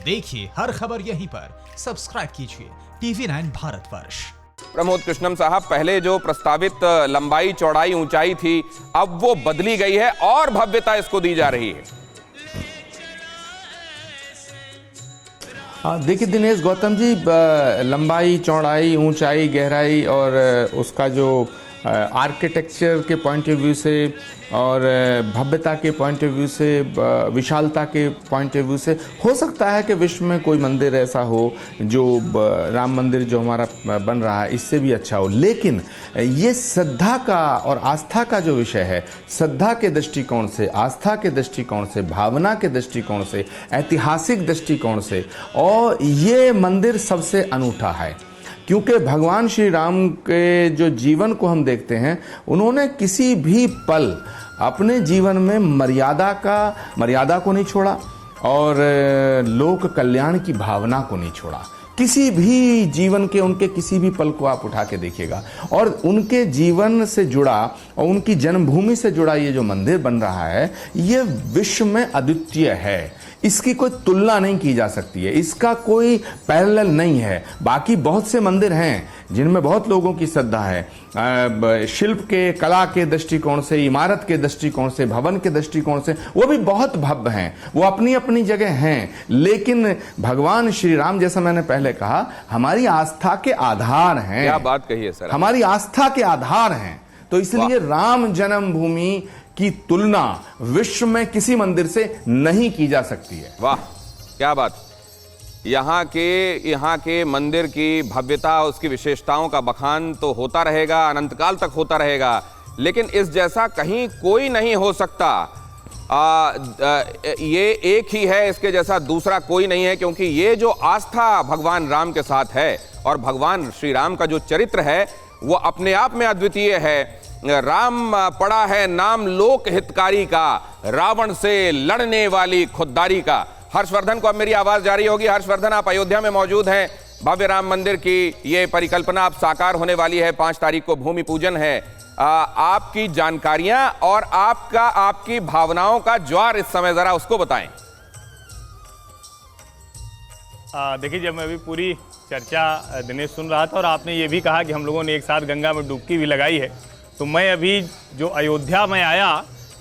देखिए हर खबर यहीं पर, सब्सक्राइब कीजिए TV9 भारतवर्ष। प्रमोद कृष्णम साहब, पहले जो प्रस्तावित लंबाई चौड़ाई ऊंचाई थी अब वो बदली गई है और भव्यता इसको दी जा रही है। देखिए दिनेश गौतम जी, लंबाई चौड़ाई ऊंचाई गहराई और उसका जो आर्किटेक्चर के पॉइंट ऑफ व्यू से और भव्यता के पॉइंट ऑफ व्यू से, विशालता के पॉइंट ऑफ व्यू से हो सकता है कि विश्व में कोई मंदिर ऐसा हो जो राम मंदिर जो हमारा बन रहा है इससे भी अच्छा हो। लेकिन ये श्रद्धा का और आस्था का जो विषय है, श्रद्धा के दृष्टिकोण से, आस्था के दृष्टिकोण से, भावना के दृष्टिकोण से, ऐतिहासिक दृष्टिकोण से, और ये मंदिर सबसे अनूठा है क्योंकि भगवान श्री राम के जो जीवन को हम देखते हैं, उन्होंने किसी भी पल अपने जीवन में मर्यादा को नहीं छोड़ा और लोक कल्याण की भावना को नहीं छोड़ा। किसी भी जीवन के उनके किसी भी पल को आप उठा के देखिएगा और उनके जीवन से जुड़ा और उनकी जन्मभूमि से जुड़ा ये जो मंदिर बन रहा है, ये विश्व में अद्वितीय है। इसकी कोई तुलना नहीं की जा सकती है, इसका कोई पैरेलल नहीं है। बाकी बहुत से मंदिर हैं जिनमें बहुत लोगों की श्रद्धा है, शिल्प के, कला के दृष्टिकोण से, इमारत के दृष्टिकोण से, भवन के दृष्टिकोण से वो भी बहुत भव्य हैं, वो अपनी अपनी जगह हैं। लेकिन भगवान श्री राम, जैसा मैंने पहले कहा, हमारी आस्था के आधार हैं। क्या बात कही है सर, हमारी आस्था के आधार हैं। तो इसलिए राम जन्मभूमि की तुलना विश्व में किसी मंदिर से नहीं की जा सकती है। वाह क्या बात। यहाँ के मंदिर की भव्यता, उसकी विशेषताओं का बखान तो होता रहेगा, अनंतकाल तक होता रहेगा, लेकिन इस जैसा कहीं कोई नहीं हो सकता। ये एक ही है, इसके जैसा दूसरा कोई नहीं है, क्योंकि ये जो आस्था भगवान राम के साथ है और भगवान श्री राम का जो चरित्र है वो अपने आप में अद्वितीय है। राम पड़ा है नाम लोक हितकारी का, रावण से लड़ने वाली खुददारी का। हर्षवर्धन को अब मेरी आवाज जा रही होगी। हर्षवर्धन, आप अयोध्या में मौजूद हैं, भव्य राम मंदिर की ये परिकल्पना अब साकार होने वाली है, 5 तारीख को भूमि पूजन है। आपकी जानकारियां और आपकी भावनाओं का ज्वार इस समय जरा उसको बताएं। देखिए, जब मैं अभी पूरी चर्चा दिनेश सुन रहा था और आपने ये भी कहा कि हम लोगों ने एक साथ गंगा में डुबकी भी लगाई है, तो मैं अभी जो अयोध्या में आया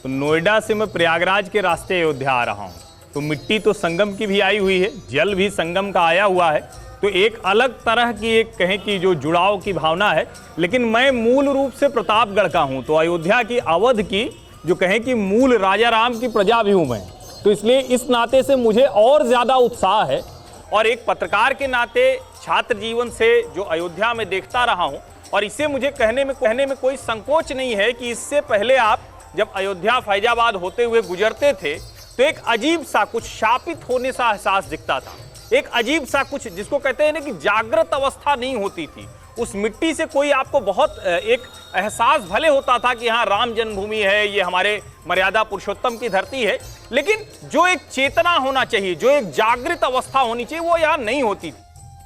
तो नोएडा से मैं प्रयागराज के रास्ते अयोध्या आ रहा हूँ। तो मिट्टी तो संगम की भी आई हुई है, जल भी संगम का आया हुआ है, तो एक अलग तरह की एक कहें कि जो जुड़ाव की भावना है। लेकिन मैं मूल रूप से प्रतापगढ़ का हूँ, तो अयोध्या की, अवध की जो कहें कि मूल राजा राम की प्रजा भी हूँ मैं, तो इसलिए इस नाते से मुझे और ज़्यादा उत्साह है। और एक पत्रकार के नाते छात्र जीवन से जो अयोध्या में देखता रहा हूँ, और इसे मुझे कहने में कोई संकोच नहीं है कि इससे पहले आप जब अयोध्या फैजाबाद होते हुए गुजरते थे तो एक अजीब सा कुछ शापित होने सा एहसास दिखता था, एक अजीब सा कुछ जिसको कहते हैं ना कि जागृत अवस्था नहीं होती थी। उस मिट्टी से कोई आपको बहुत एक एहसास भले होता था कि हाँ राम जन्मभूमि है, ये हमारे मर्यादा पुरुषोत्तम की धरती है, लेकिन जो एक चेतना होना चाहिए, जो एक जागृत अवस्था होनी चाहिए, वो यहाँ नहीं होती थी।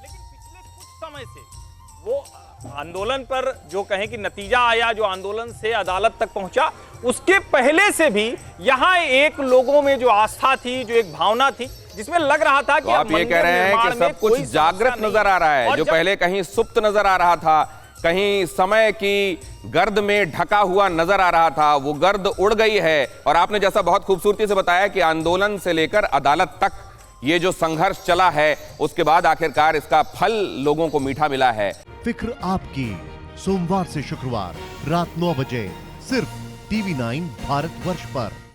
लेकिन पिछले कुछ समय से वो आंदोलन पर जो कहें कि नतीजा आया, जो आंदोलन से अदालत तक पहुंचा, उसके पहले से भी यहाँ एक लोगों में जो आस्था थी, जो एक भावना थी, जिसमें लग रहा था कि तो आप ये कह रहे हैं कि सब कुछ जागृत नजर आ रहा है, जो पहले कहीं सुप्त नजर आ रहा था, कहीं समय की गर्द में ढका हुआ नजर आ रहा था, वो गर्द उड़ गई है। और आपने जैसा बहुत खूबसूरती से बताया कि आंदोलन से लेकर अदालत तक ये जो संघर्ष चला है, उसके बाद आखिरकार इसका फल लोगों को मीठा मिला है। फिक्र आपकी, सोमवार से शुक्रवार रात 9 बजे सिर्फ TV9 भारतवर्ष पर।